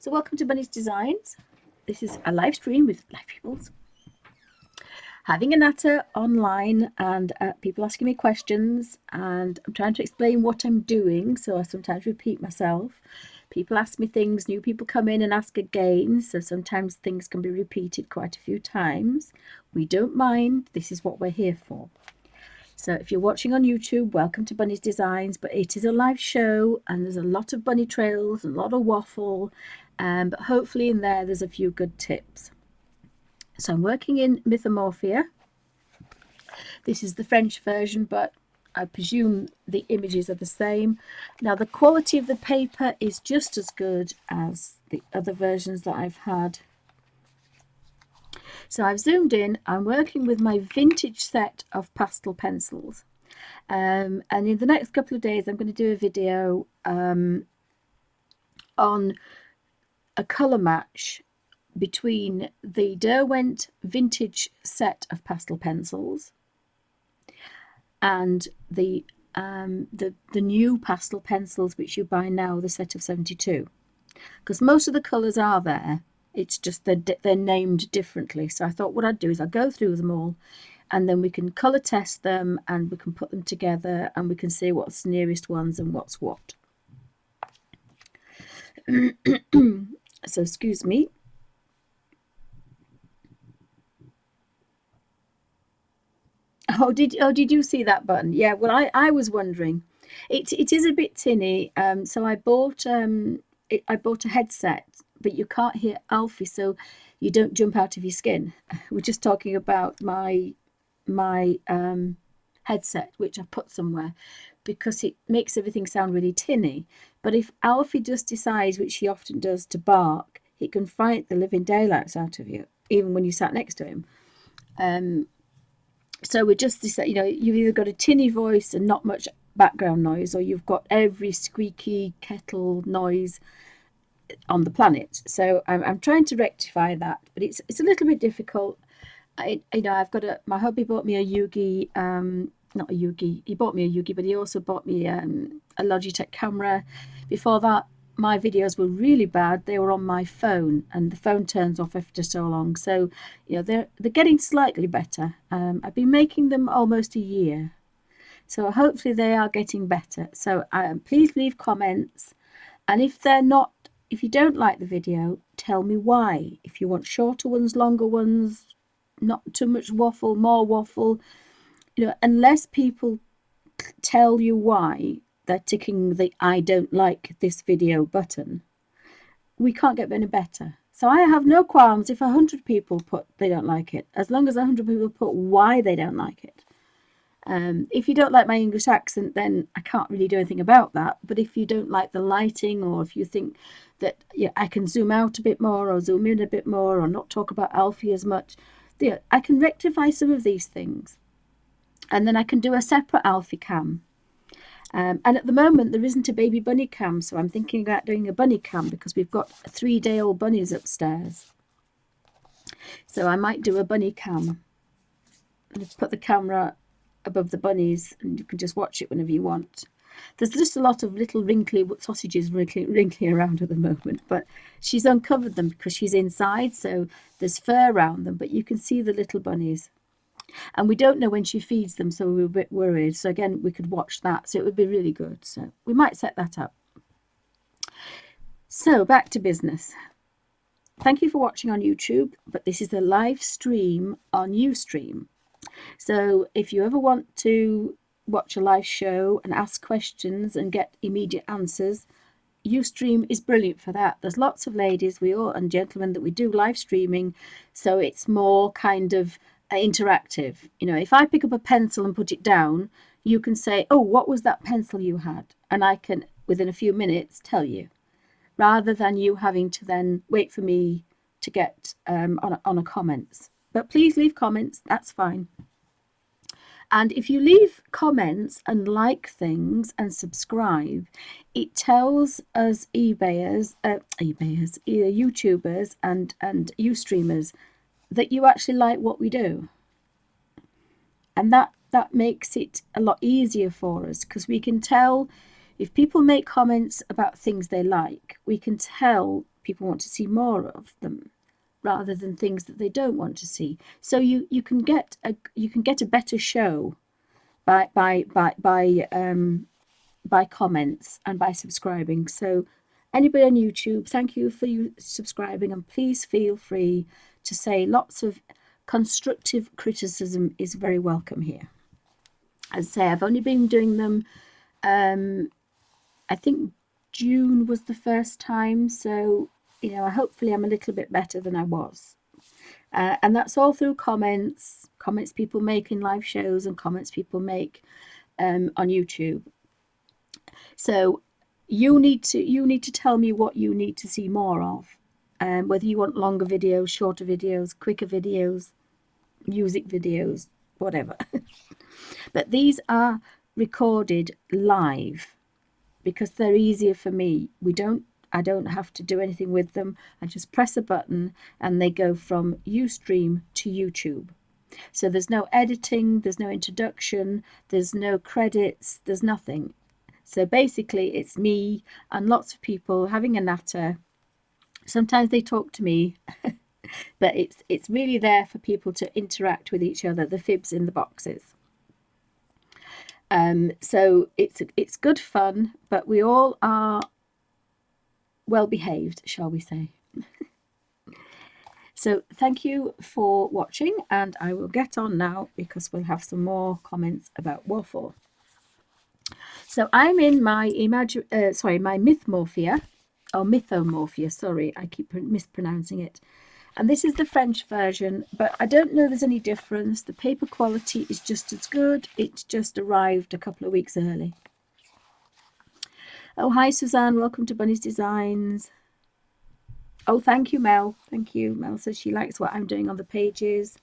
So welcome to Bunny's Designs. This is a live stream with live pupils. Having a natter online and people asking me questions, and I'm trying to explain what I'm doing, so I sometimes repeat myself. People ask me things, new people come in and ask again, so sometimes things can be repeated quite a few times. We don't mind, this is what we're here for. So if you're watching on YouTube, welcome to Bunny's Designs, but it is a live show and there's a lot of bunny trails and a lot of waffle, but hopefully in there's a few good tips. So I'm working in mythomorphia. This is the French version, but I presume the images are the same. Now the quality of the paper is just as good as the other versions that I've had. So I've zoomed in, I'm working with my vintage set of pastel pencils. And in the next couple of days, I'm going to do a video on a colour match between the Derwent vintage set of pastel pencils and the new pastel pencils which you buy now, the set of 72. Because most of the colours are there. It's just they're named differently. So I thought what I'd do is I'll go through them all and then we can colour test them and we can put them together and we can see what's the nearest ones and what's what. So excuse me. Oh, did you see that button? Yeah, well I was wondering. It is a bit tinny. So I bought a headset, but you can't hear Alfie, so you don't jump out of your skin. We're just talking about my headset, which I've put somewhere, because it makes everything sound really tinny. But if Alfie just decides, which he often does, to bark, he can fright the living daylights out of you, even when you sat next to him. So we're just, you know, you've either got a tinny voice and not much background noise, or you've got every squeaky kettle noise on the planet. So I'm trying to rectify that, but it's a little bit difficult. I've got my hubby bought me a Yugi, not a Yugi, he bought me a Yugi, but he also bought me a Logitech camera. Before that, my videos were really bad. They were on my phone and the phone turns off after so long. So, you know, they're getting slightly better. I've been making them almost a year. So hopefully they are getting better. So please leave comments. And if you don't like the video, tell me why. If you want shorter ones, longer ones, not too much waffle, more waffle, you know, unless people tell you why they're ticking the I don't like this video button, we can't get any better. So I have no qualms if 100 people put they don't like it, as long as 100 people put why they don't like it. If you don't like my English accent, then I can't really do anything about that. But if you don't like the lighting, or if you think that I can zoom out a bit more or zoom in a bit more or not talk about Alfie as much, I can rectify some of these things. And then I can do a separate Alfie cam. And at the moment, there isn't a baby bunny cam, so I'm thinking about doing a bunny cam because we've got 3-day-old bunnies upstairs. So I might do a bunny cam. And put the camera above the bunnies and you can just watch it whenever you want. There's just a lot of little wrinkly sausages wrinkly around at the moment, but she's uncovered them because she's inside, so there's fur around them, but you can see the little bunnies. And we don't know when she feeds them, so we're a bit worried. So again, we could watch that, so it would be really good. So we might set that up. So back to business. Thank you for watching on YouTube, but this is a live stream on Ustream. So if you ever want to watch a live show and ask questions and get immediate answers, Ustream is brilliant for that. There's lots of ladies and gentlemen that we do live streaming, so it's more kind of interactive. You know, if I pick up a pencil and put it down, you can say, oh, what was that pencil you had? And I can, within a few minutes, tell you, rather than you having to then wait for me to get on a comments. But please leave comments, that's fine. And if you leave comments and like things and subscribe, it tells us YouTubers and Ustreamers that you actually like what we do. And that makes it a lot easier for us, because we can tell if people make comments about things they like, we can tell people want to see more of them, rather than things that they don't want to see. So you can get a better show by comments and by subscribing. So anybody on YouTube, thank you for you subscribing, and please feel free to say lots of constructive criticism is very welcome here. As I say, I've only been doing them, I think June was the first time, so you know, hopefully I'm a little bit better than I was. And that's all through comments people make in live shows, and comments people make on YouTube. So you need to tell me what you need to see more of, whether you want longer videos, shorter videos, quicker videos, music videos, whatever. But these are recorded live because they're easier for me. I don't have to do anything with them. I just press a button and they go from Ustream to YouTube. So there's no editing, there's no introduction, there's no credits, there's nothing. So basically it's me and lots of people having a natter. Sometimes they talk to me, but it's really there for people to interact with each other, the fibs in the boxes. So it's good fun, but we all are well behaved, shall we say. So thank you for watching, and I will get on now because we'll have some more comments about waffle. So I'm in my my mythomorphia, or mythomorphia, sorry, I keep mispronouncing it. And this is the French version, but I don't know there's any difference. The paper quality is just as good. It's just arrived a couple of weeks early. Oh, hi, Suzanne. Welcome to Bunny's Designs. Oh, thank you, Mel. Thank you. Mel says she likes what I'm doing on the pages.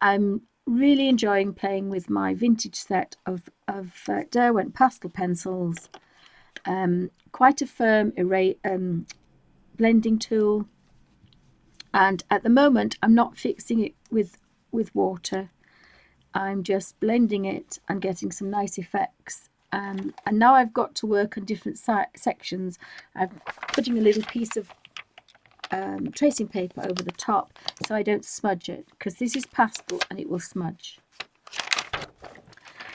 I'm really enjoying playing with my vintage set of derwent pastel pencils. Quite a firm blending tool. And at the moment, I'm not fixing it with water. I'm just blending it and getting some nice effects. And now I've got to work on different sections. I'm putting a little piece of tracing paper over the top so I don't smudge it, because this is pastel and it will smudge.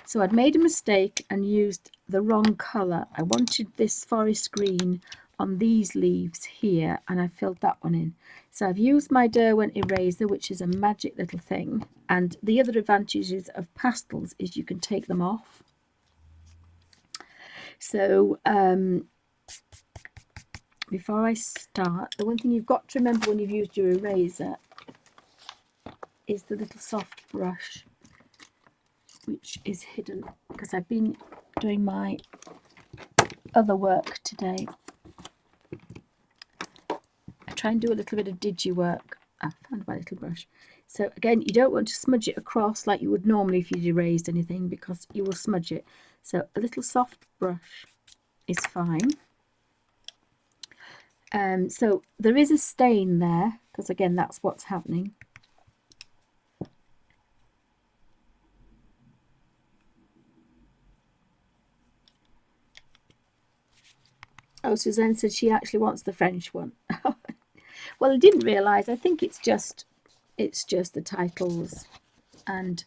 So I'd made a mistake and used the wrong colour. I wanted this forest green on these leaves here, and I filled that one in. So I've used my Derwent eraser, which is a magic little thing. And the other advantages of pastels is you can take them off. So before I start, the one thing you've got to remember when you've used your eraser is the little soft brush, which is hidden because I've been doing my other work today. I try and do a little bit of digi work. I found my little brush. So again, you don't want to smudge it across like you would normally if you'd erased anything, because you will smudge it. So a little soft brush is fine. So there is a stain there, because again, that's what's happening. Oh, Suzanne said she actually wants the French one. Well, I didn't realise. I think it's just the titles, and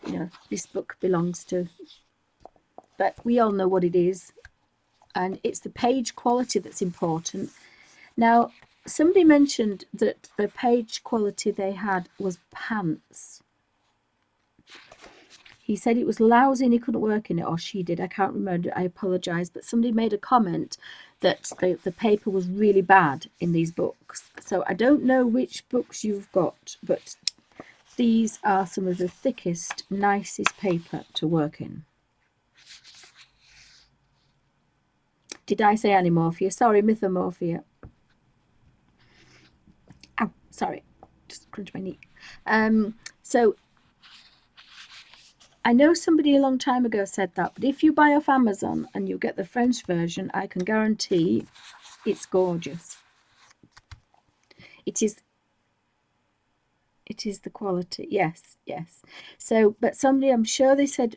you know, this book belongs to. But we all know what it is, and it's the page quality that's important. Now, somebody mentioned that the page quality they had was pants. He said it was lousy and he couldn't work in it, or she did. I can't remember. I apologise. But somebody made a comment that the paper was really bad in these books. So I don't know which books you've got, but these are some of the thickest, nicest paper to work in. Did I say animorphia? Sorry, mythomorphia. Ow, sorry. Just crunched my knee. So I know somebody a long time ago said that, but if you buy off Amazon and you get the French version, I can guarantee it's gorgeous. It is the quality. Yes, yes. So, but somebody, I'm sure they said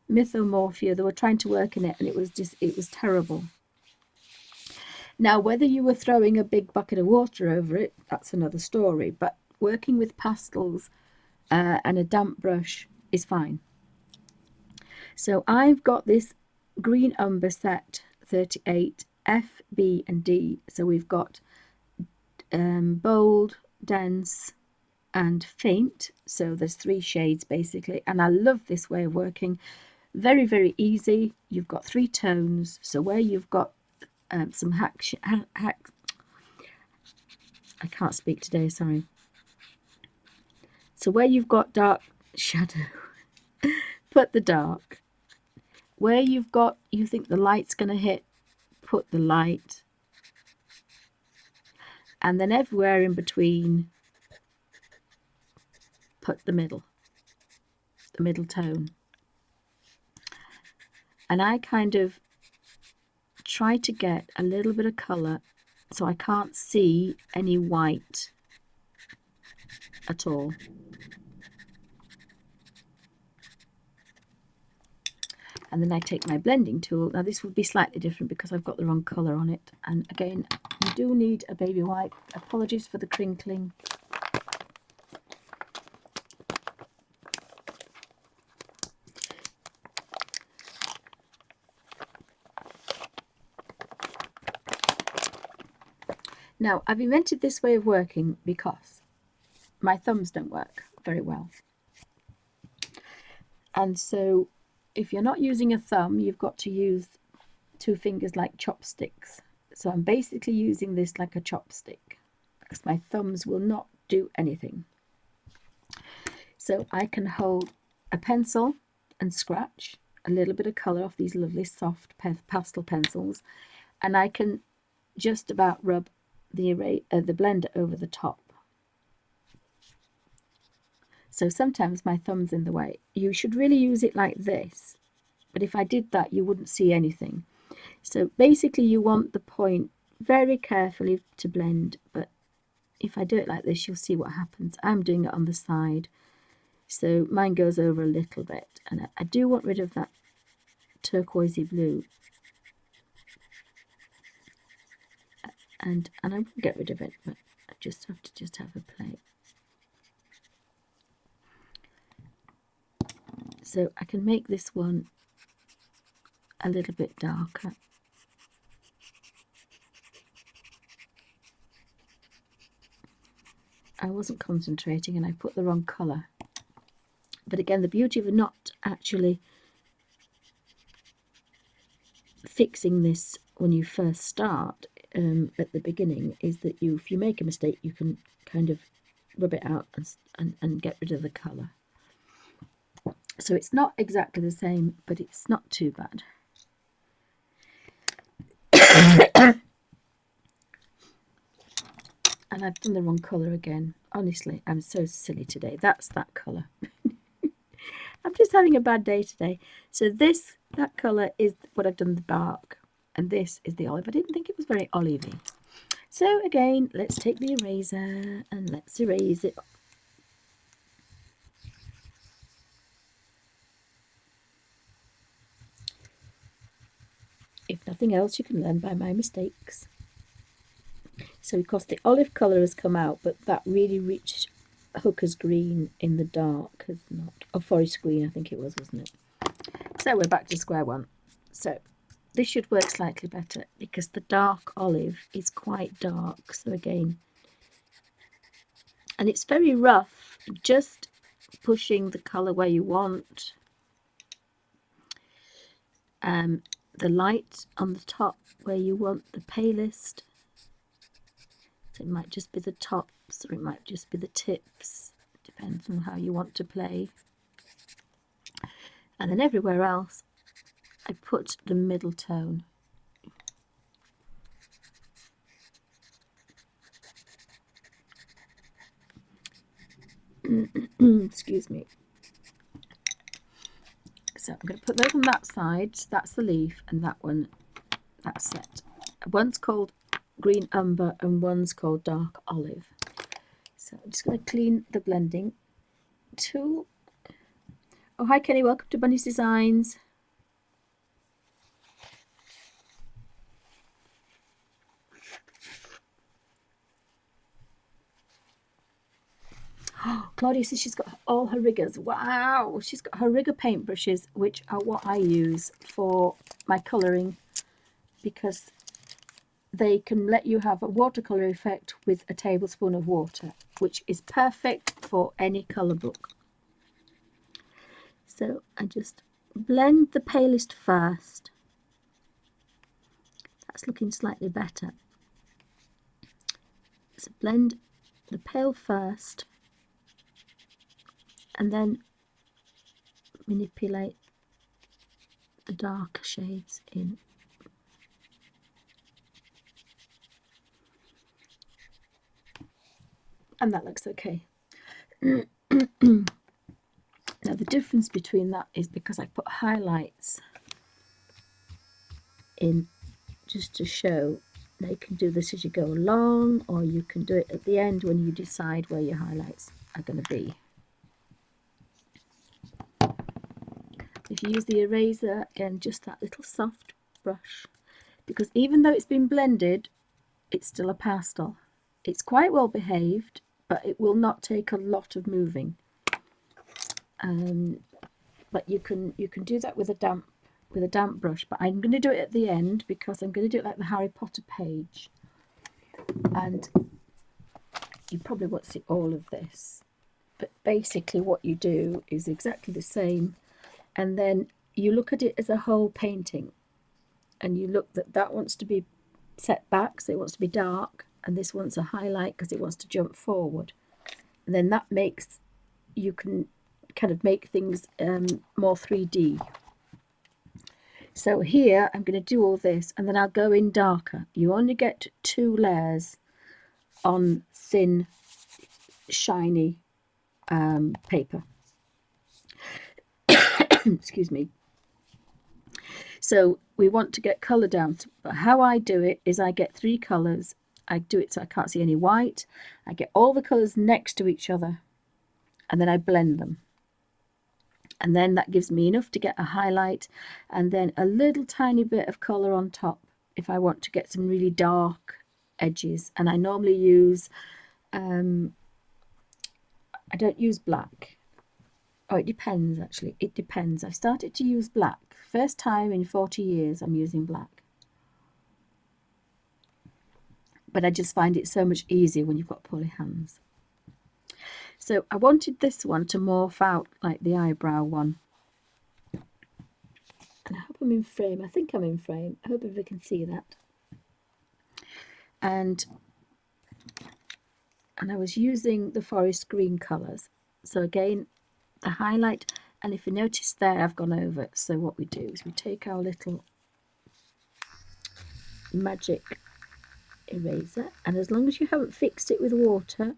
mythomorphia, they were trying to work in it and it was terrible. Now, whether you were throwing a big bucket of water over it, that's another story, but working with pastels and a damp brush is fine. So I've got this green umber set 38 F, B and D. So we've got bold, dense and faint. So there's 3 shades basically, and I love this way of working. Very, very easy. You've got 3 tones. So where you've got some I can't speak today, sorry. So where you've got dark shadow, put the dark. Where you've got, you think the light's going to hit, put the light. And then everywhere in between, put the middle tone. And I kind of try to get a little bit of colour so I can't see any white at all. And then I take my blending tool. Now this would be slightly different because I've got the wrong colour on it. And again, you do need a baby wipe. Apologies for the crinkling. Now, I've invented this way of working because my thumbs don't work very well. And so if you're not using a thumb, you've got to use 2 fingers like chopsticks. So I'm basically using this like a chopstick because my thumbs will not do anything. So I can hold a pencil and scratch a little bit of colour off these lovely soft pastel pencils, and I can just about rub the blender over the top. So sometimes my thumb's in the way. You should really use it like this, but if I did that you wouldn't see anything. So basically you want the point very carefully to blend, but if I do it like this you'll see what happens. I'm doing it on the side, so mine goes over a little bit, and I do want rid of that turquoisey blue. And I won't get rid of it, but I just have to have a play. So I can make this one a little bit darker. I wasn't concentrating and I put the wrong colour. But again, the beauty of not actually fixing this when you first start at the beginning is that if you make a mistake, you can kind of rub it out and get rid of the colour. So it's not exactly the same, but it's not too bad. And I've done the wrong colour again. Honestly, I'm so silly today. That's that colour. I'm just having a bad day today. So that colour is what I've done the dark, and this is the olive. I didn't think it was very olivey. So again, let's take the eraser and let's erase it. If nothing else, you can learn by my mistakes. So of course the olive colour has come out, but that really rich hooker's green in the dark has not. Oh, forest green I think it was, wasn't it? So we're back to square one. So this should work slightly better because the dark olive is quite dark. So again, and it's very rough, just pushing the colour where you want. The light on the top where you want the palest. So it might just be the tops or it might just be the tips. Depends on how you want to play. And then everywhere else I put the middle tone. Excuse me. So I'm going to put those on that side. So that's the leaf, and that one, that's set. One's called green umber and one's called dark olive. So I'm just going to clean the blending tool. Oh, hi Kenny, welcome to Bunny's Designs. Claudia says she's got all her riggers. Wow, she's got her rigger paintbrushes, which are what I use for my colouring, because they can let you have a watercolour effect with a tablespoon of water, which is perfect for any colour book. So I just blend the palest first. That's looking slightly better. So blend the pale first and then manipulate the darker shades in. And that looks okay. Now the difference between that is because I put highlights in just to show. Now you can do this as you go along, or you can do it at the end when you decide where your highlights are going to be. If you use the eraser, again, just that little soft brush, because even though it's been blended, it's still a pastel. It's quite well behaved, but it will not take a lot of moving. But you can do that with a damp brush. But I'm going to do it at the end because I'm going to do it like the Harry Potter page, and you probably won't see all of this. But basically, what you do is exactly the same, and then you look at it as a whole painting, and you look that wants to be set back, so it wants to be dark, and this wants a highlight because it wants to jump forward. And then that makes, you can kind of make things more 3D. So here I'm going to do all this, and then I'll go in darker. You only get 2 layers on thin, shiny paper. Excuse me. So we want to get colour down. But how I do it is I get 3 colours. I do it so I can't see any white. I get all the colours next to each other, and then I blend them. And then that gives me enough to get a highlight, and then a little tiny bit of colour on top if I want to get some really dark edges. And I normally use, I don't use black. Oh, it depends actually. It depends. I've started to use black. First time in 40 years I'm using black. But I just find it so much easier when you've got poorly hands. So I wanted this one to morph out like the eyebrow one. And I hope I'm in frame. I think I'm in frame. I hope everybody can see that. And I was using the forest green colours. So again, the highlight, and if you notice there, I've gone over it. So what we do is we take our little magic eraser, and as long as you haven't fixed it with water,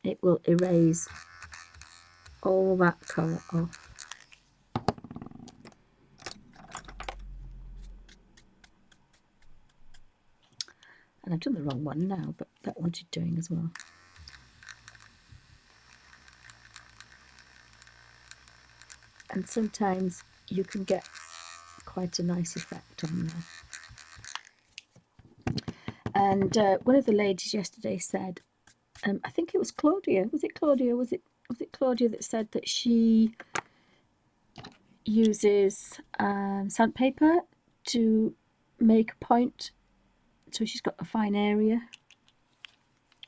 it will erase all that colour off. And I've done the wrong one now, but that wanted doing as well. And sometimes you can get quite a nice effect on there. And one of the ladies yesterday said, I think it was Claudia. Was it Claudia? Was it Claudia that said that she uses sandpaper to make a point, so she's got a fine area?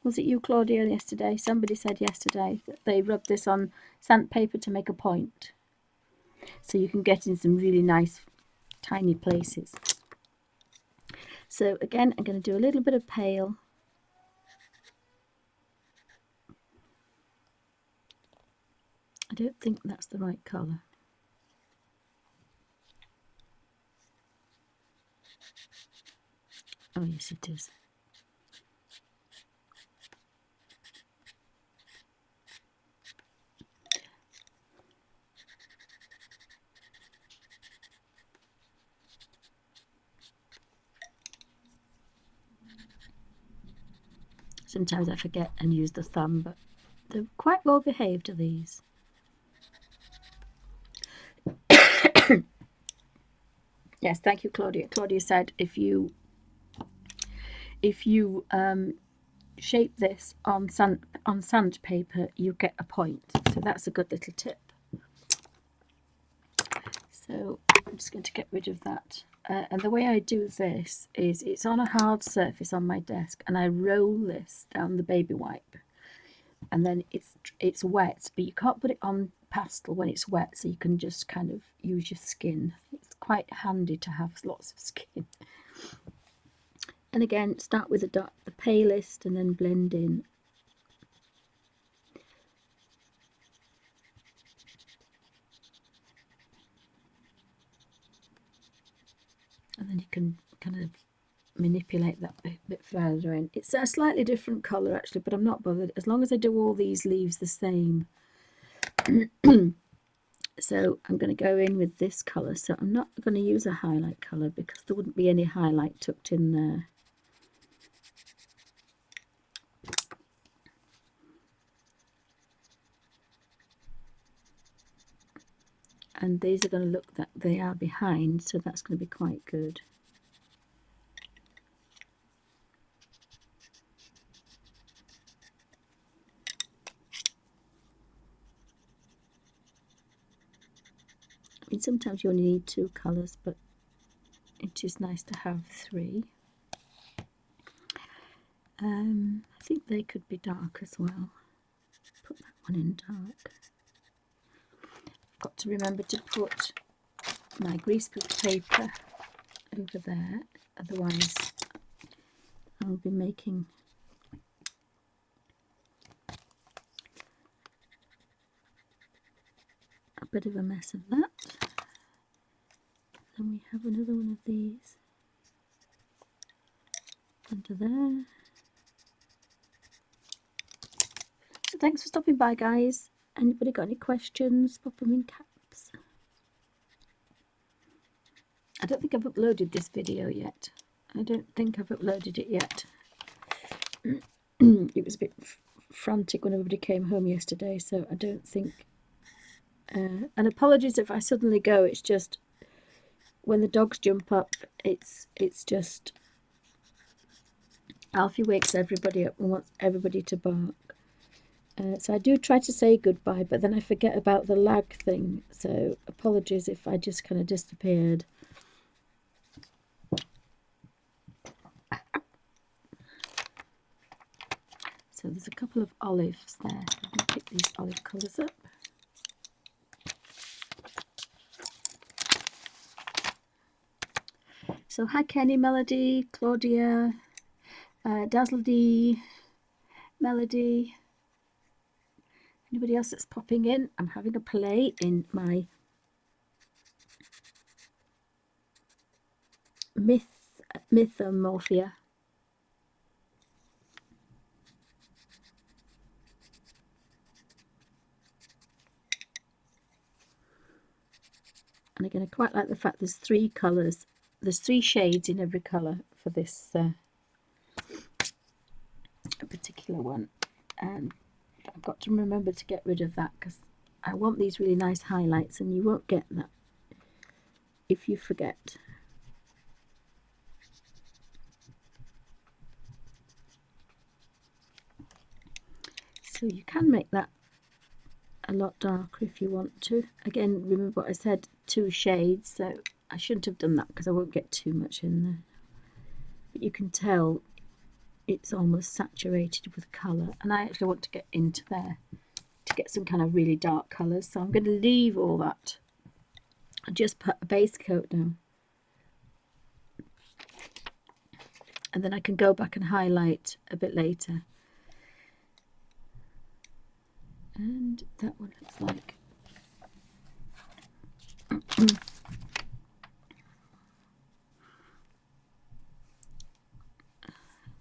Was it you, Claudia, yesterday? Somebody said yesterday that they rub this on sandpaper to make a point, so you can get in some really nice tiny places. So again, I'm going to do a little bit of pale. I don't think that's the right colour. Oh yes, it is. Sometimes I forget and use the thumb, but they're quite well behaved, are these. Yes, thank you, Claudia. Claudia said if you shape this on sandpaper, you get a point. So that's a good little tip. So I'm just going to get rid of that. And the way I do this is it's on a hard surface on my desk, and I roll this down the baby wipe, and then it's wet, but you can't put it on pastel when it's wet, so you can just kind of use your skin. It's quite handy to have lots of skin. And again, start with the palest and then blend in. And then you can kind of manipulate that bit further in. It's a slightly different colour actually, but I'm not bothered as long as I do all these leaves the same. So I'm going to go in with this colour. So I'm not going to use a highlight colour because there wouldn't be any highlight tucked in there. And these are going to look that they are behind, so that's going to be quite good. I mean, sometimes you only need 2 colours, but it is nice to have 3. I think they could be dark as well. Put that one in dark. I've got to remember to put my greaseproof paper over there, otherwise I'll be making a bit of a mess of that. Then we have another one of these under there. So thanks for stopping by, guys. Anybody got any questions? Pop them in caps. I don't think I've uploaded this video yet. I don't think I've uploaded it yet. It was a bit frantic when everybody came home yesterday, so I don't think... and apologies if I suddenly go, it's just when the dogs jump up, it's just Alfie wakes everybody up and wants everybody to bark. So I do try to say goodbye, but then I forget about the lag thing, so apologies if I just kind of disappeared. So there's a couple of olives there, so I'm going to pick these olive colours up. So hi Kenny, Melody, Claudia, Dazzle D, Melody. Anybody else that's popping in? I'm having a play in my mythomorphia. And again, I quite like the fact there's 3 colours. There's 3 shades in every colour for this particular one. And I've got to remember to get rid of that because I want these really nice highlights, and you won't get that if you forget. So you can make that a lot darker if you want to. Again, remember what I said, 2 shades, so I shouldn't have done that because I won't get too much in there. But you can tell it's almost saturated with colour, and I actually want to get into there to get some kind of really dark colours, so I'm going to leave all that and just put a base coat down, and then I can go back and highlight a bit later. And that one looks like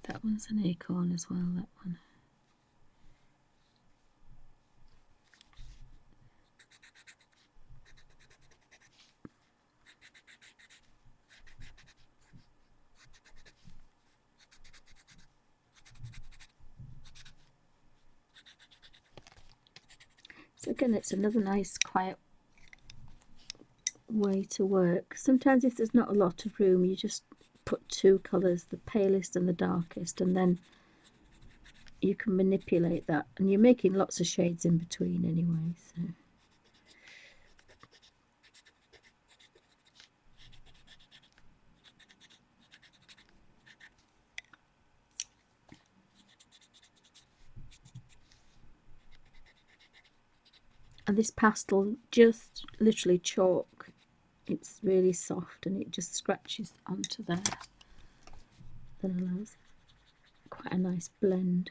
that one's an acorn as well, that one. So again, it's another nice quiet way to work. Sometimes if there's not a lot of room, you just put 2 colours, the palest and the darkest, and then you can manipulate that, and you're making lots of shades in between anyway, so. And this pastel just literally chalk. It's really soft and it just scratches onto there. That allows quite a nice blend.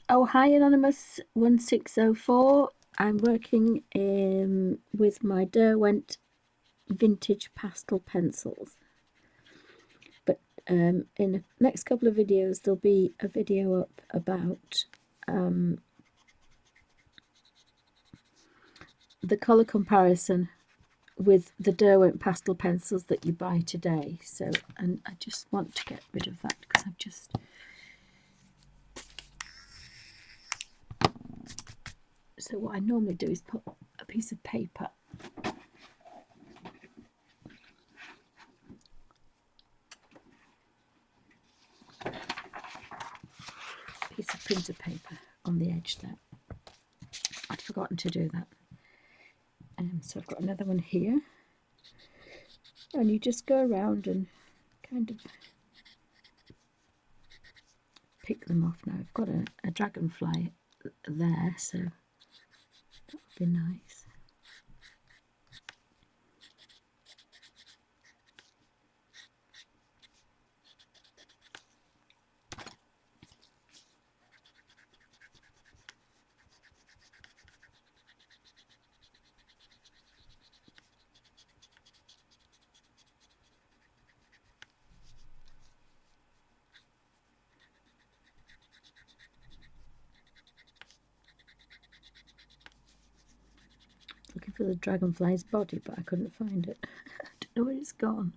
Oh, hi Anonymous 1604. I'm working with my Derwent vintage pastel pencils. But in the next couple of videos, there'll be a video up about the colour comparison with the Derwent pastel pencils that you buy today. So, and I just want to get rid of that because I've just... So what I normally do is put a piece of paper printer paper on the edge there. I'd forgotten to do that. So I've got another one here, and you just go around and kind of pick them off. Now I've got a dragonfly there, so that would be nice. Looking for the dragonfly's body, but I couldn't find it. I don't know where it's gone.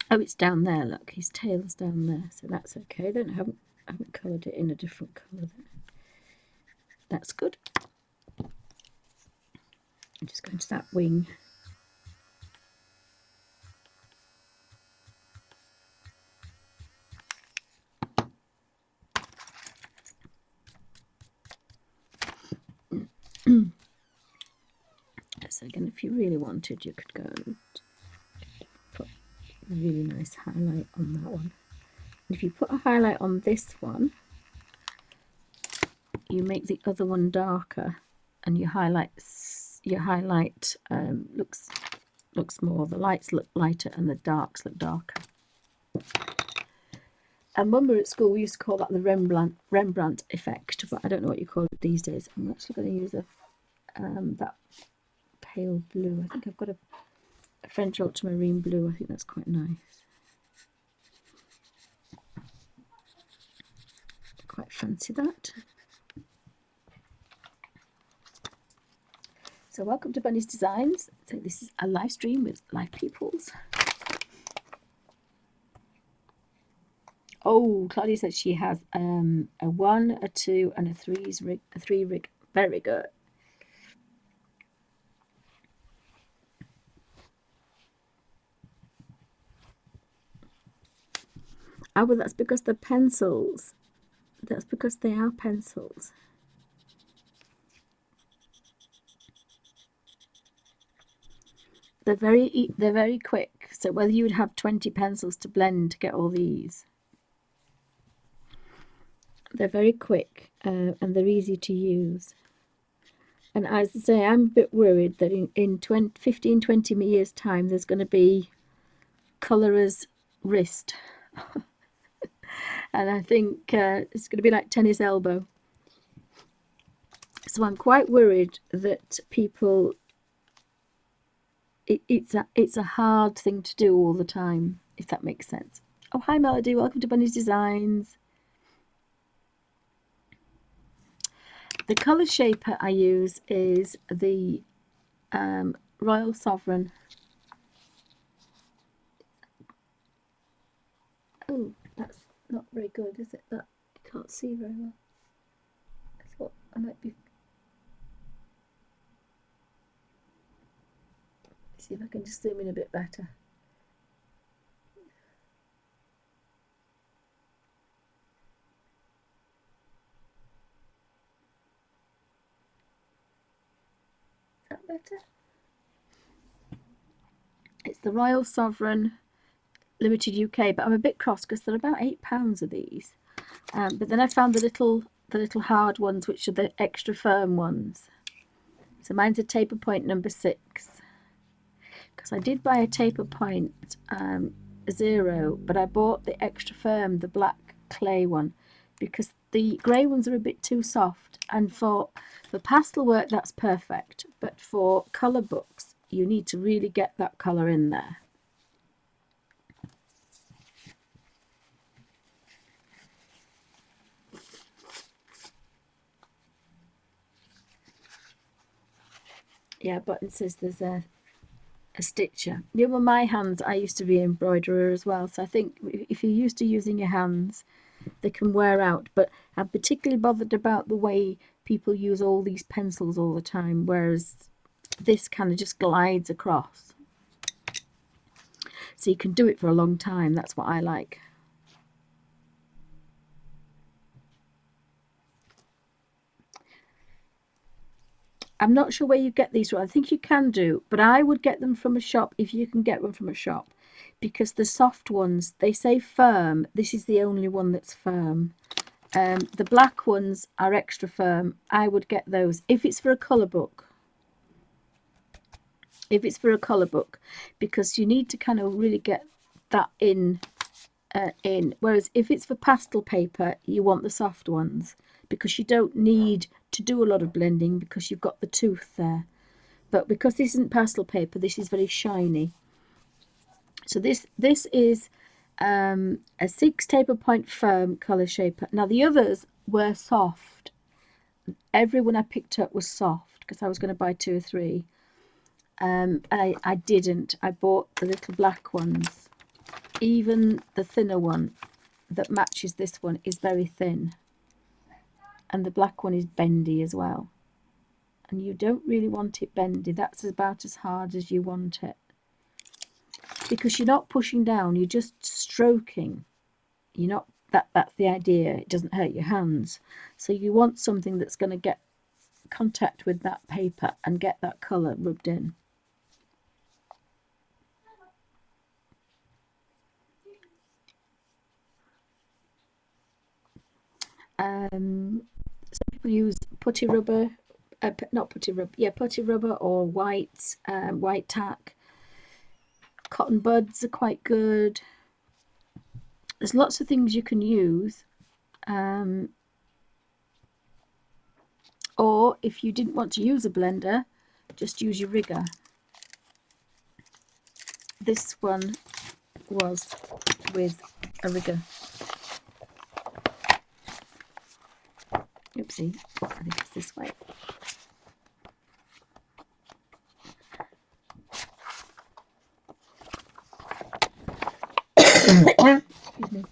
Oh, it's down there, look, his tail's down there, so that's okay. Then I haven't coloured it in a different colour then. That's good. I'm just going to that wing. So again, if you really wanted, you could go and put a really nice highlight on that one. And if you put a highlight on this one, you make the other one darker, and your highlight looks more. The lights look lighter, and the darks look darker. And when we were at school, we used to call that the Rembrandt effect, but I don't know what you call it these days. I'm actually going to use that pale blue. I think I've got a French ultramarine blue. I think that's quite nice. Quite fancy that. So welcome to Bunny's Designs. So this is a live stream with live peoples. Oh, Claudia says she has a 1, a 2, and a 3 rig. Very good. Oh, well, that's because they're pencils. That's because they are pencils. They're very quick. So whether you would have 20 pencils to blend to get all these, they're very quick and they're easy to use. And as I say, I'm a bit worried that in 15-20 years time there's going to be colourer's wrist. And I think it's going to be like tennis elbow. So I'm quite worried that people, it's a hard thing to do all the time, if that makes sense. Oh, hi Melody, welcome to Bunny's Designs. The colour shaper I use is the Royal Sovereign. Oh, that's not very good, is it? That you can't see very well. I might be. See if I can just zoom in a bit better. Is that better? It's the Royal Sovereign Limited UK, but I'm a bit cross because they're about £8 of these. But then I found the little hard ones, which are the extra firm ones. So mine's a taper point number 6. Because I did buy a taper point 0, but I bought the extra firm, the black clay one, because the grey ones are a bit too soft. And for pastel work, that's perfect. But for colour books, you need to really get that colour in there. Yeah, Button says there's a stitcher. You know, my hands, I used to be an embroiderer as well, so I think if you're used to using your hands, they can wear out. But I'm particularly bothered about the way people use all these pencils all the time, whereas this kind of just glides across. So you can do it for a long time. That's what I like. I'm not sure where you get these from. I think you can do, but I would get them from a shop if you can get them from a shop, because the soft ones, they say firm. This is the only one that's firm. The black ones are extra firm. I would get those if it's for a colour book. If it's for a colour book, because you need to kind of really get that in. Whereas if it's for pastel paper, you want the soft ones, because you don't need to do a lot of blending because you've got the tooth there. But because this isn't pastel paper, this is very shiny. So this is a 6 taper point firm colour shaper. Now the others were soft. Everyone I picked up was soft because I was going to buy 2 or 3. I didn't. I bought the little black ones. Even the thinner one that matches this one is very thin. And the black one is bendy as well. And you don't really want it bendy. That's about as hard as you want it. Because you're not pushing down, you're just stroking. You're not, that's the idea. It doesn't hurt your hands. So you want something that's going to get contact with that paper and get that colour rubbed in. Some people use putty rubber, not putty rubber, yeah, putty rubber or white tack. Cotton buds are quite good. There's lots of things you can use. Or if you didn't want to use a blender, just use your rigger. This one was with a rigger. Oopsie, I think it's this way. Excuse me.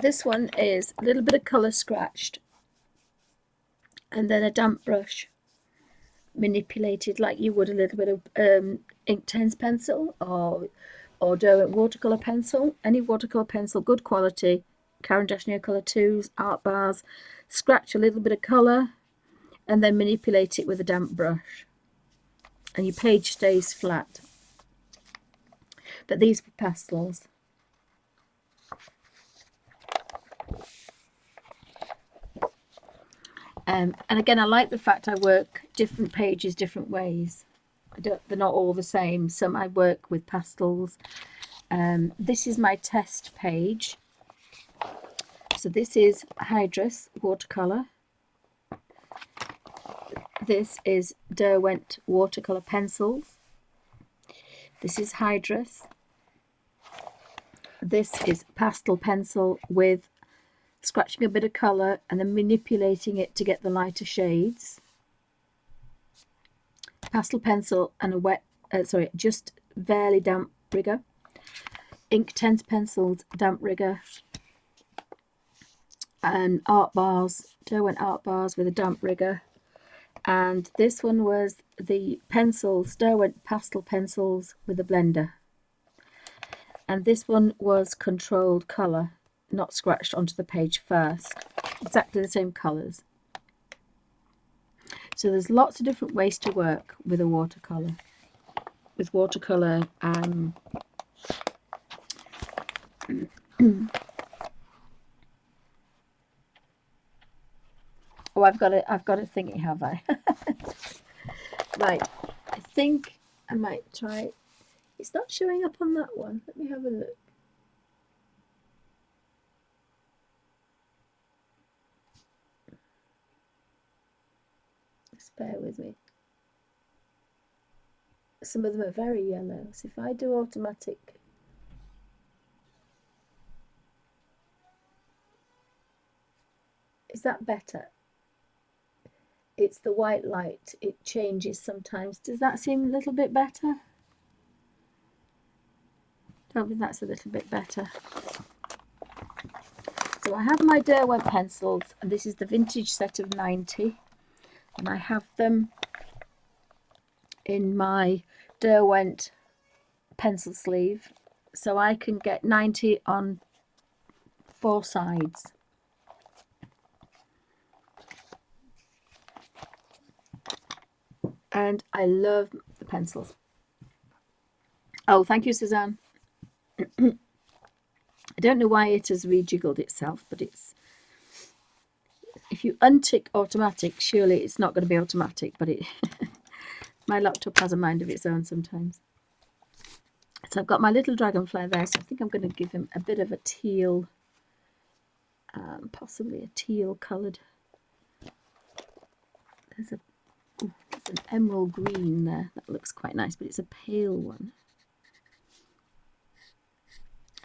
This one is a little bit of colour scratched and then a damp brush manipulated like you would a little bit of Inktense pencil or derwent watercolour pencil. Any watercolour pencil, good quality, Caran d'Ache colour 2s, art bars. Scratch a little bit of colour and then manipulate it with a damp brush, and your page stays flat. But these were pastels. And again, I like the fact I work different pages different ways. They're not all the same. Some I work with pastels. This is my test page. So this is Hydrus watercolour. This is Derwent watercolour pencils. This is Hydrus. This is pastel pencil with scratching a bit of colour and then manipulating it to get the lighter shades. Pastel pencil and a wet, just barely damp rigger. Inktense pencils, damp rigger, and art bars, derwent art bars with a damp rigger. And this one was the pencils, derwent pastel pencils with a blender. And this one was controlled colour, not scratched onto the page first. Exactly the same colours. So there's lots of different ways to work with a watercolour. With watercolour, oh, I've got a thingy, have I? Right, I think I might try. It's not showing up on that one. Let me have a look. Just bear with me. Some of them are very yellow. So if I do automatic, is that better? It's the white light. It changes sometimes. Does that seem a little bit better? Don't think that's a little bit better. So I have my derwent pencils, and this is the vintage set of 90, and I have them in my derwent pencil sleeve, so I can get 90 on 4 sides. And I love the pencils. Oh, thank you, Suzanne. I don't know why it has rejiggled itself, but it's, if you untick automatic, surely it's not going to be automatic, but it my laptop has a mind of its own sometimes. So I've got my little dragonfly there, so I think I'm going to give him a bit of a teal, possibly a teal coloured. There's an emerald green there, that looks quite nice, but it's a pale one.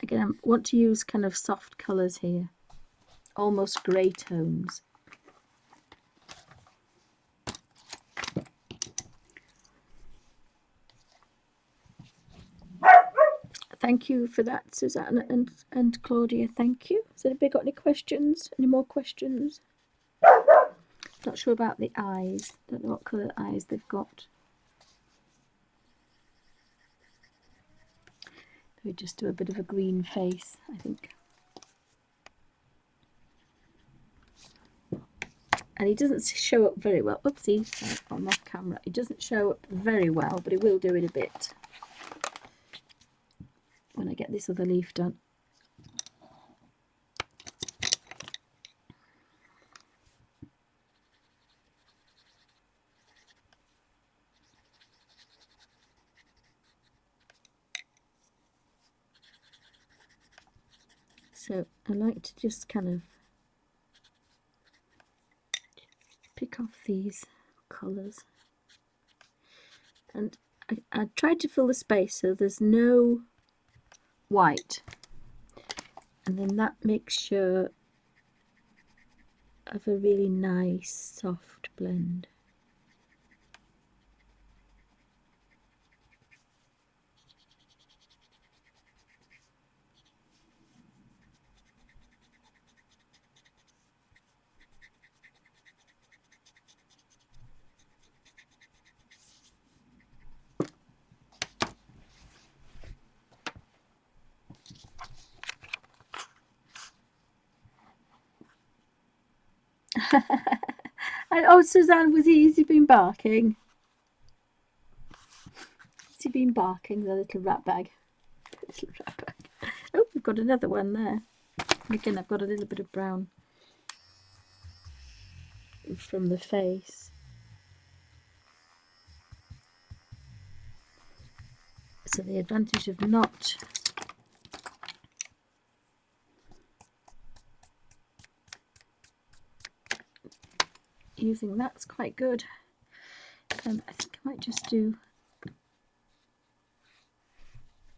Again, I want to use kind of soft colours here, almost grey tones. Thank you for that, Susanna and Claudia. Thank you. Has anybody got any questions? Any more questions? Not sure about the eyes. Don't know what colour eyes they've got. We just do a bit of a green face, I think. And he doesn't show up very well. Oopsie, I'm off camera. He doesn't show up very well, but he will do it a bit when I get this other leaf done. So I like to just kind of pick off these colours, and I tried to fill the space so there's no white, and then that makes sure of a really nice soft blend. And oh, Suzanne, has he been barking? Has he been barking, the little rat bag? Little rat bag. Oh, we've got another one there. Again, I've got a little bit of brown from the face. So the advantage of not using that's quite good. And I think I might just do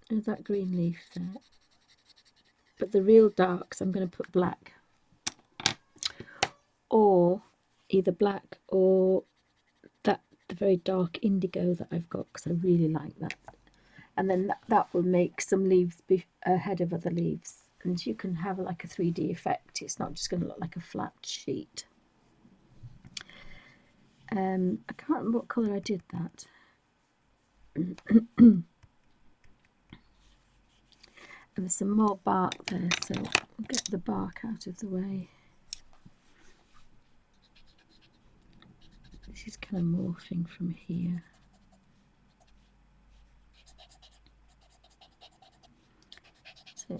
that green leaf there. But the real darks, I'm going to put black, or either black or that the very dark indigo that I've got, because I really like that. and then that will make some leaves be ahead of other leaves, and you can have like a 3D effect. It's not just going to look like a flat sheet. I can't remember what colour I did that. And there's some more bark there, so we'll get the bark out of the way. This is kind of morphing from here. So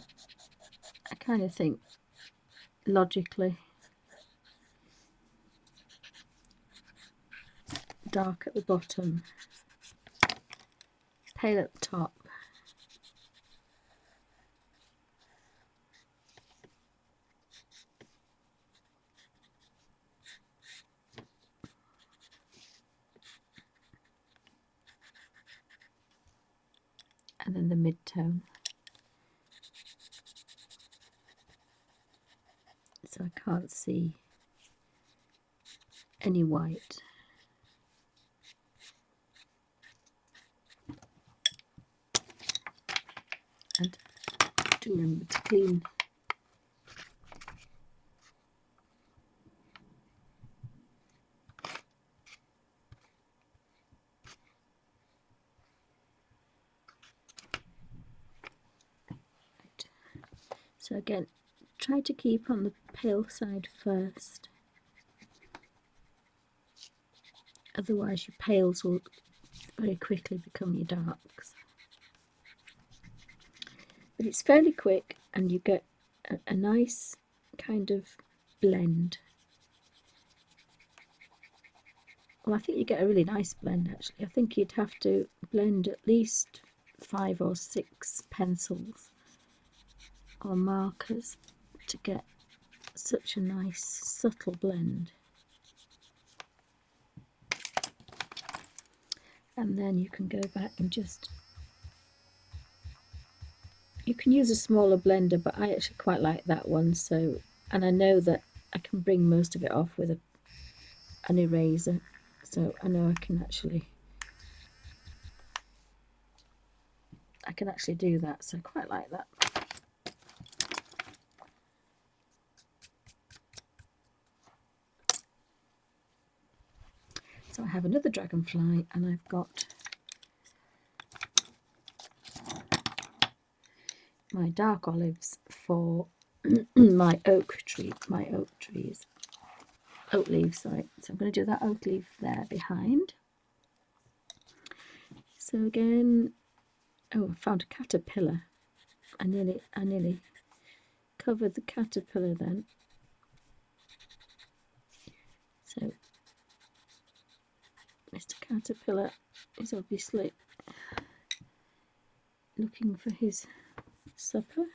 I kind of think logically, dark at the bottom, pale at the top. And then the mid-tone. So I can't see any white. And do remember to clean. Right. So again, try to keep on the pale side first. Otherwise your pales will very quickly become your darks. But it's fairly quick and you get a nice kind of blend. Well, I think you get a really nice blend actually. I think you'd have to blend at least 5 or 6 pencils or markers to get such a nice subtle blend. And then you can go back and just, you can use a smaller blender, but I actually quite like that one. So, and I know that I can bring most of it off with an eraser, so I know I can actually do that, so I quite like that. So I have another dragonfly, and I've got my dark olives for my oak leaves, sorry. So I'm going to do that oak leaf there behind. So again, oh, I found a caterpillar. I nearly covered the caterpillar then. So Mr. Caterpillar is obviously looking for his supper.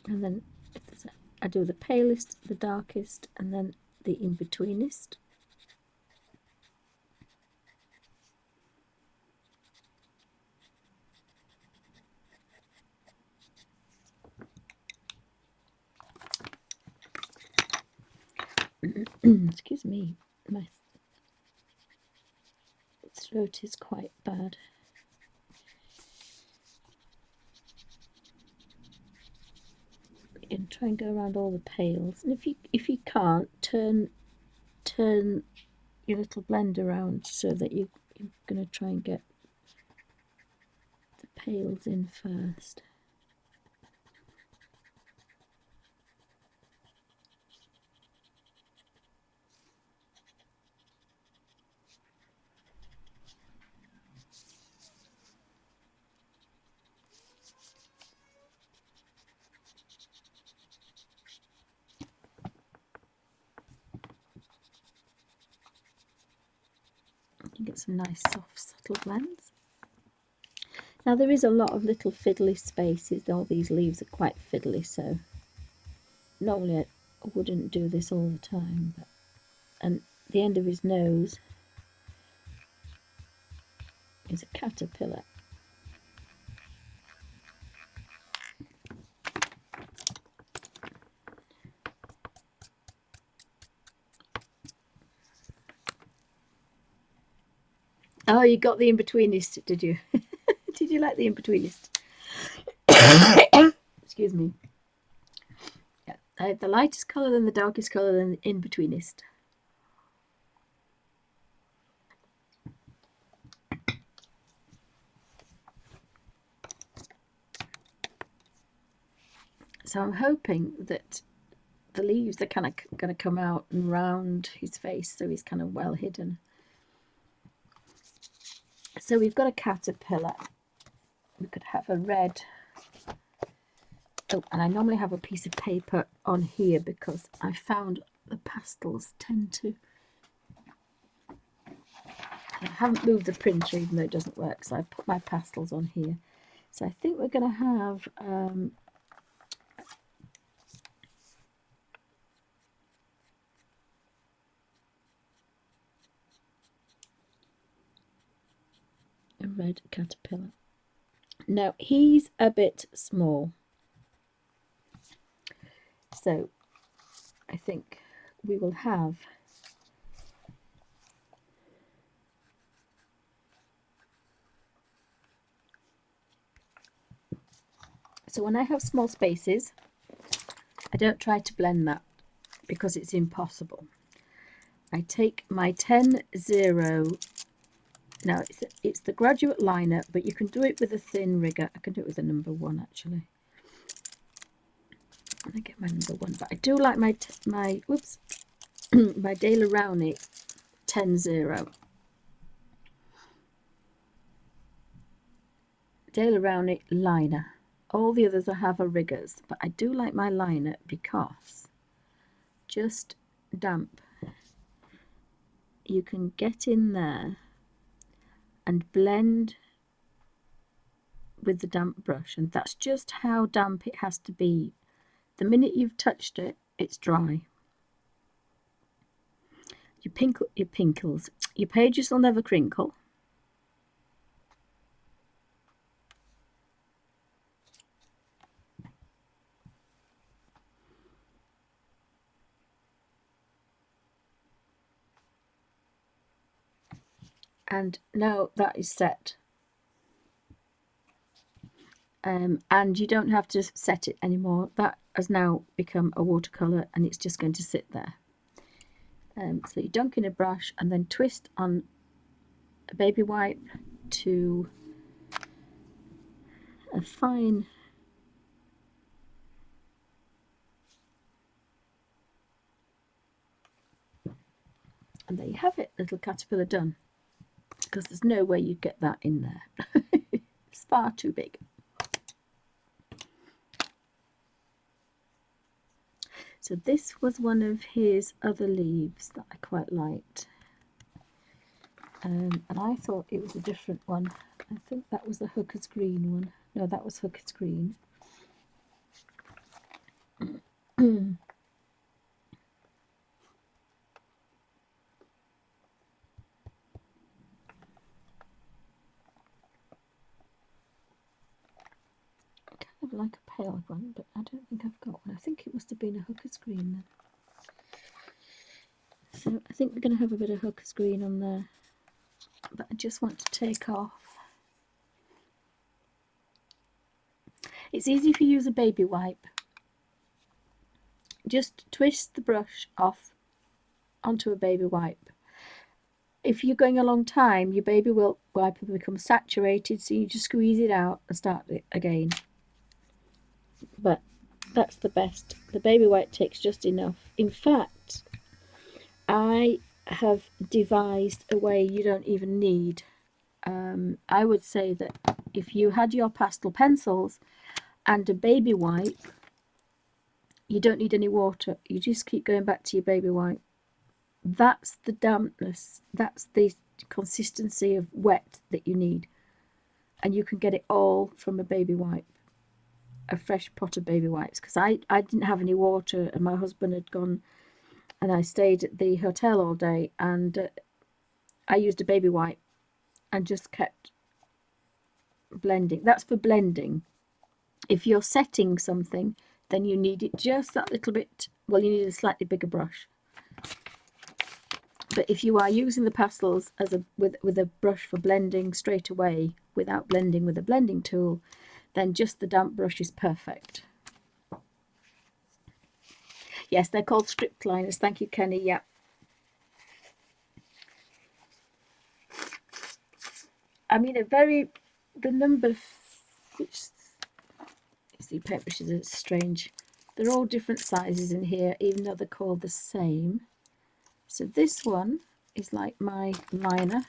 And then I do the palest, the darkest, and then the in-betweenest. Excuse me, my throat is quite bad. And try and go around all the pales, and if you can't, turn your little blend around so that you're going to try and get the pales in first. You get some nice soft subtle blends. Now there is a lot of little fiddly spaces. All these leaves are quite fiddly, so normally I wouldn't do this all the time. And the end of his nose is a caterpillar. Oh, you got the in-betweenist, did you? Did you like the in-betweenist? Excuse me. Yeah, I have the lightest colour, then the darkest colour, then the in-betweenist. So I'm hoping that the leaves are kind of going to come out and round his face, so he's kind of well hidden. So we've got a caterpillar. We could have a red. Oh, and I normally have a piece of paper on here because I found the pastels tend to. I haven't moved the printer even though it doesn't work, so I put my pastels on here. So I think we're going to have a red caterpillar. Now he's a bit small, so I think we will have so when I have small spaces, I don't try to blend that because it's impossible. I take my 10-0. Now it's the graduate liner, but you can do it with a thin rigger. I can do it with a number 1 actually. I get my number 1, but I do like my whoops my Daler Rowney 10-0. Daler Rowney liner. All the others I have are riggers, but I do like my liner because just damp. You can get in there and blend with the damp brush, and that's just how damp it has to be. The minute you've touched it, it's dry. Your pinkles, your pages will never crinkle. And now that is set. And you don't have to set it anymore. That has now become a watercolour and it's just going to sit there. So you dunk in a brush and then twist on a baby wipe to a fine and there you have it, little caterpillar done, because there's no way you'd get that in there. It's far too big. So this was one of his other leaves that I quite liked, and I thought it was a different one. I think that was the Hooker's Green one. No, that was Hooker's Green. Kind of like a pale one, but I don't think I've got one. I think it must have been a Hooker's Green then. So I think we're going to have a bit of Hooker's Green on there, but I just want to take off. It's easy if you use a baby wipe. Just twist the brush off onto a baby wipe. If you're going a long time, your baby wipe will become saturated, so you just squeeze it out and start it again. But that's the best. The baby wipe takes just enough. In fact, I have devised a way you don't even need. I would say that if you had your pastel pencils and a baby wipe, you don't need any water. You just keep going back to your baby wipe. That's the dampness, that's the consistency of wet that you need. And you can get it all from a baby wipe, a fresh pot of baby wipes. Because I didn't have any water and my husband had gone and I stayed at the hotel all day, and I used a baby wipe and just kept blending. That's for blending. If you're setting something, then you need it just that little bit, well, you need a slightly bigger brush. But if you are using the pastels as with a brush for blending straight away, without blending with a blending tool, then just the damp brush is perfect. Yes, they're called strip liners. Thank you, Kenny. Yeah. I mean, the number, which, see, paintbrushes are strange. They're all different sizes in here, even though they're called the same. So this one is like my liner,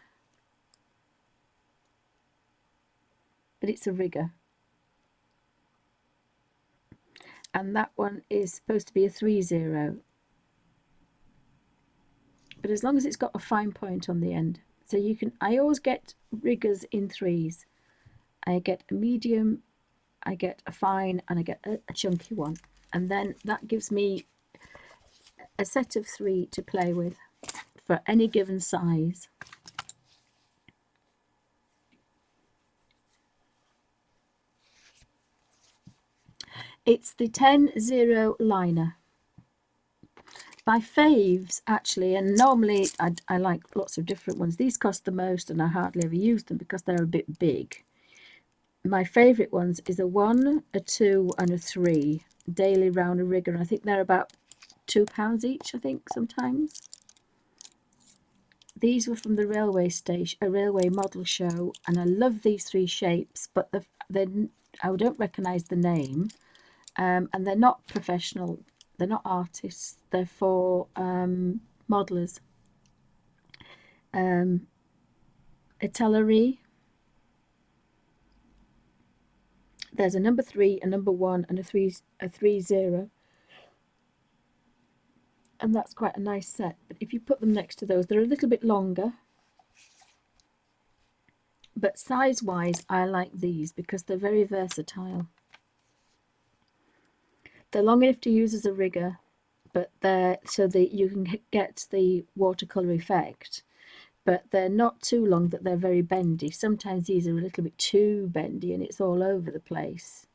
but it's a rigger. And that one is supposed to be a 3-0. But as long as it's got a fine point on the end. So you can, I always get riggers in 3s. I get a medium, I get a fine, and I get a chunky one. And then that gives me a set of 3 to play with for any given size. It's the 10-0 liner. My faves, actually, and normally I like lots of different ones. These cost the most and I hardly ever use them because they're a bit big. My favourite ones is a 1, a 2 and a 3 daily round a rigger. I think they're about £2 each, I think, sometimes. These were from the railway station, a railway model show, and I love these 3 shapes, but I don't recognise the name, and they're not professional, they're not artists, they're for modellers. Artillery. There's a number 3, a number 1, and a 3-0. And that's quite a nice set. But if you put them next to those, they're a little bit longer. But size-wise, I like these because they're very versatile. They're long enough to use as a rigger, but they're so that you can get the watercolour effect. But they're not too long that they're very bendy. Sometimes these are a little bit too bendy and it's all over the place.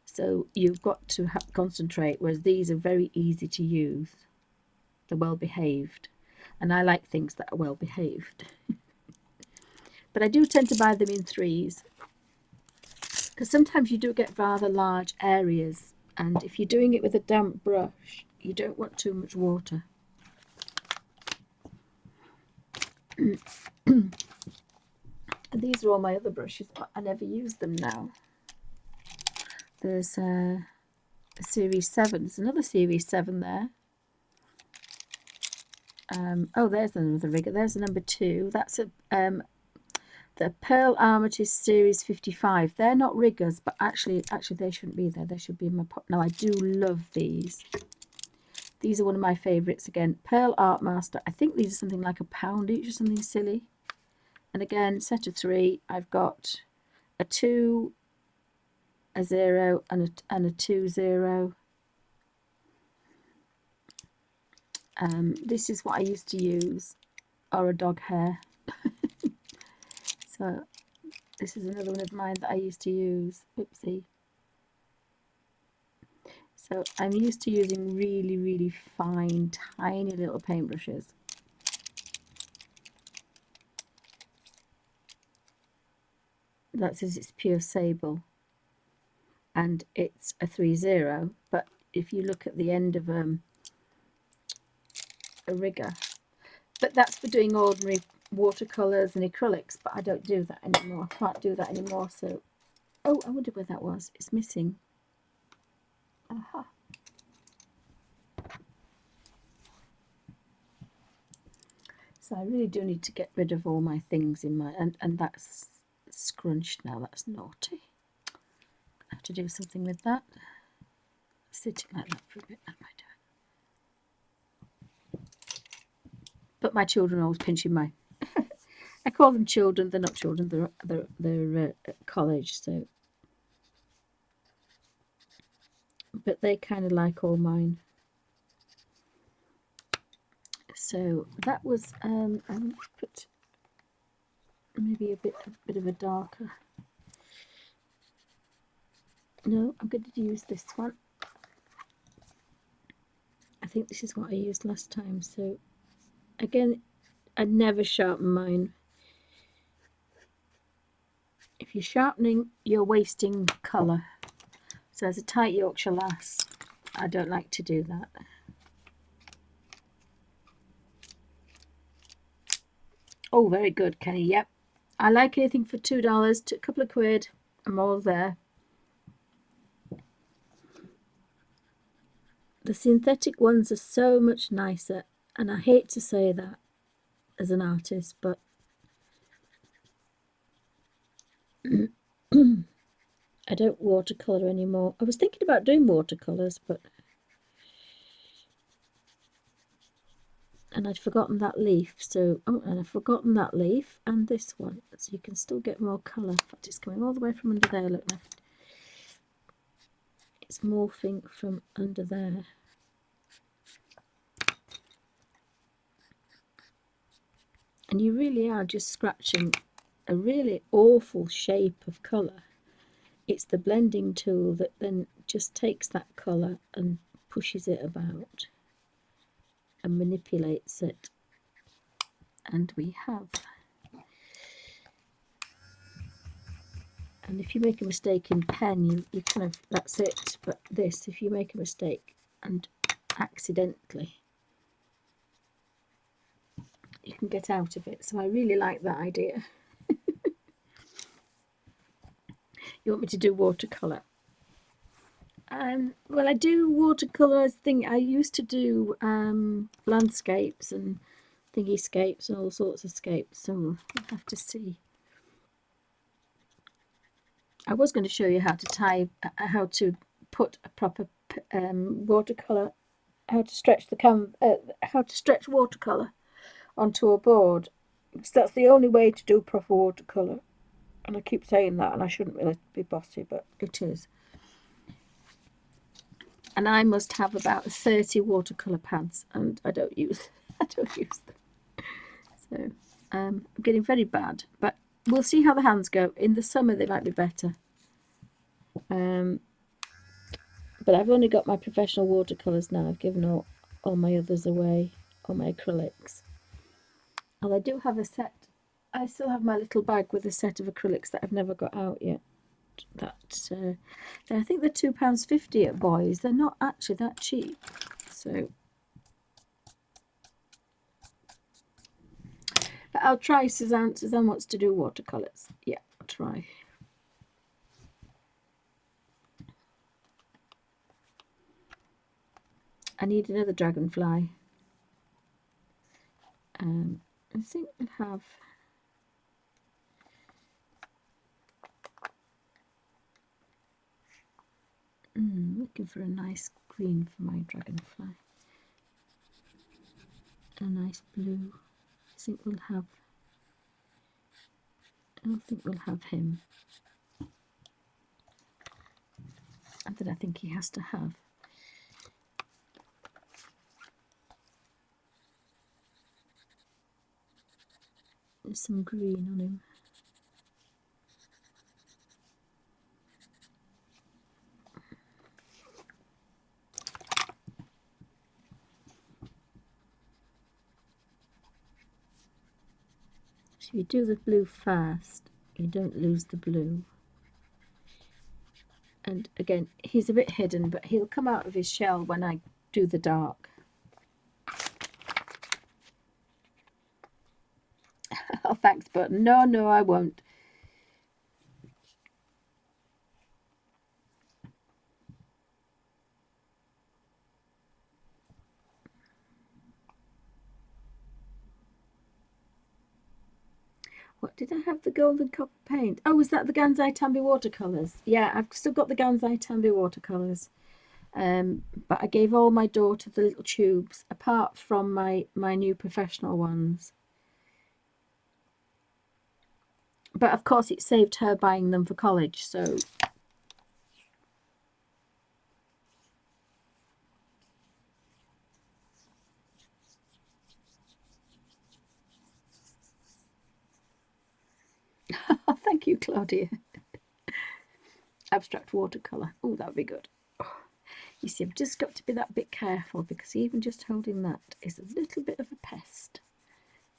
So you've got to concentrate, whereas these are very easy to use. They're well behaved. And I like things that are well behaved. But I do tend to buy them in 3s. Because sometimes you do get rather large areas. And if you're doing it with a damp brush, you don't want too much water. And these are all my other brushes, but I never use them now. There's a series 7. There's another series 7 there. Oh, there's another rigger. There's a number 2. That's the Pearl Amethyst series 55. They're not riggers, but actually they shouldn't be there. They should be in my pot. Now, I do love these. These are one of my favourites again. Pearl Art Master. I think these are something like £1 each or something silly. And again, set of 3. I've got a 2, a 0, and a 2-0. This is what I used to use, or a dog hair. So this is another one of mine that I used to use. Oopsie. So I'm used to using really, really fine, tiny little paintbrushes. That says it's pure sable. And it's a 3-0. But if you look at the end of a rigger, but that's for doing ordinary watercolours and acrylics, but I don't do that anymore. I can't do that anymore. So, oh, I wonder where that was. It's missing. Aha. So I really do need to get rid of all my things in my, and that's scrunched now. That's naughty. I have to do something with that. Sitting like that for a bit. What am I doing? But my children are always pinching my. I call them children. They're not children. They're at college. So, but they kind of like all mine. So that was I'm going to put maybe a bit of a darker. No, I'm going to use this one. I think this is what I used last time. So again, I never sharpen mine. If you're sharpening, you're wasting colour. So as a tight Yorkshire lass, I don't like to do that. Oh, very good, Kenny. Yep. I like anything for $2, a couple of quid. I'm all there. The synthetic ones are so much nicer, and I hate to say that as an artist, but I don't watercolour anymore. I was thinking about doing watercolours, and I'd forgotten that leaf. So, oh, and I've forgotten that leaf and this one. So you can still get more colour. In fact, it's coming all the way from under there. Look, left. It's morphing from under there. And you really are just scratching a really awful shape of colour. It's the blending tool that then just takes that colour and pushes it about and manipulates it. And we have. And if you make a mistake in pen, you kind of, that's it. But this, if you make a mistake and accidentally, you can get out of it. So I really like that idea. You want me to do watercolour? Well, I do watercolour. I used to do landscapes and thingy-scapes and all sorts of scapes. So we'll have to see. I was going to show you how to put a proper watercolour, how to stretch how to stretch watercolour onto a board, because that's the only way to do proper watercolour. And I keep saying that, and I shouldn't really be bossy, but it is. And I must have about 30 watercolour pads, and I don't use them. So I'm getting very bad, but we'll see how the hands go. In the summer they might be better. But I've only got my professional watercolours now. I've given all my others away, all my acrylics. And I do have a set. I still have my little bag with a set of acrylics that I've never got out yet. I think they're £2.50 at Boys. They're not actually that cheap. So, but I'll try. Suzanne wants to do watercolours. Yeah, I'll try. I need another dragonfly. I think we'll have. Looking for a nice green for my dragonfly. A nice blue. I don't think we'll have him. And then I think he has to have some green on him. So you do the blue first, you don't lose the blue. And again, he's a bit hidden, but he'll come out of his shell when I do the dark. Oh, thanks, Button. No, I won't. What did I have? The golden copper paint. Oh, was that the Gansai Tambi watercolours? Yeah, I've still got the Gansai Tambi watercolours. But I gave all my daughter the little tubes, apart from my new professional ones. But of course, it saved her buying them for college, so. Thank you, Claudia. abstract watercolour. Oh, that would be good. Oh, you see, I've just got to be that bit careful because even just holding that is a little bit of a pest.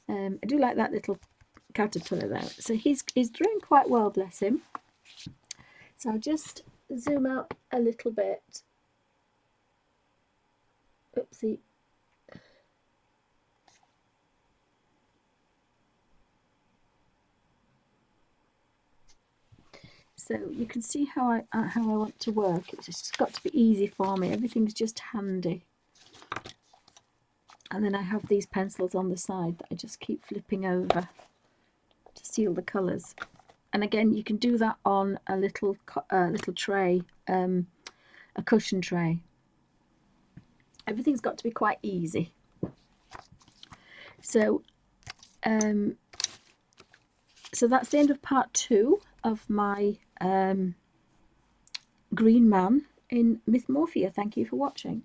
I do like that little caterpillar there. So he's doing quite well, bless him. So I'll just zoom out a little bit. Oopsie. So you can see how I want to work. It's just got to be easy for me. Everything's just handy. And then I have these pencils on the side that I just keep flipping over to seal the colours. And again, you can do that on a little tray, a cushion tray. Everything's got to be quite easy. So, so that's the end of part 2 of my green man in Mythomorphia. Thank you for watching.